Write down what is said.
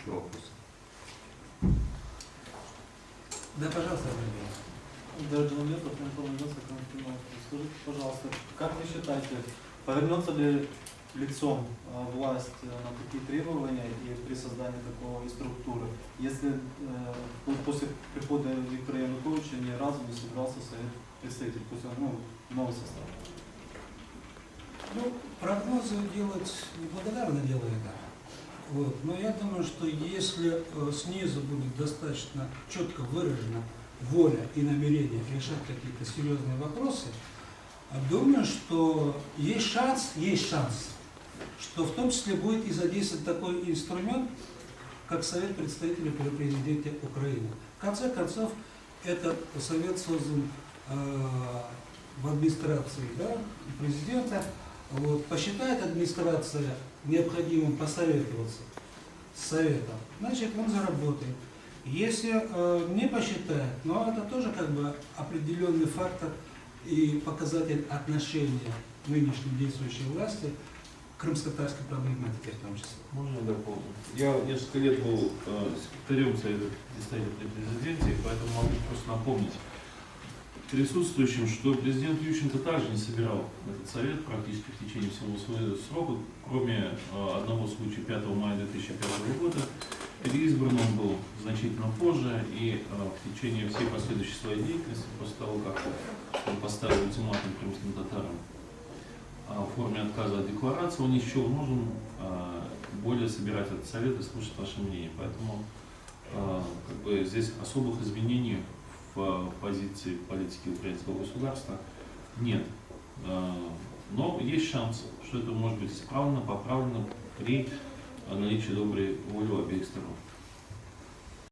еще вопросы? Да, пожалуйста, Скажите, пожалуйста, как вы считаете, повернется ли лицом власть на такие требования и при создании такой структуры, если после прихода Виктора Януковича ни разу не собирался совет представителей, то есть новый состав? Ну, прогнозы делать неблагодарно дело это. Вот. Но я думаю, что если снизу будет достаточно четко выражена воля и намерение решать какие-то серьезные вопросы, думаю, что есть шанс, что в том числе будет и задействован такой инструмент, как Совет представителей при президенте Украины. В конце концов, этот совет создан в администрации, да, президента. Вот, посчитает администрация необходимым посоветоваться с Советом, значит он заработает. Если не посчитает, но это тоже как бы определенный фактор и показатель отношения нынешней действующей власти к крымско-татарской проблематике в том числе. Можно я дополню? Я несколько лет был секретарем Совета представителей при президенте, поэтому могу просто напомнить присутствующим, что президент Ющенко также не собирал этот совет практически в течение всего своего срока, кроме одного случая 5 мая 2005 года. Переизбран он был значительно позже, и в течение всей последующей своей деятельности, после того, как он поставил ультиматум крымским татарам в форме отказа от декларации, он не счел нужным более собирать этот совет и слушать ваше мнение. Поэтому как бы, здесь особых изменений в позиции политики украинского государства нет. Но есть шанс, что это может быть исправлено, поправлено при наличии доброй воли у обеих сторон.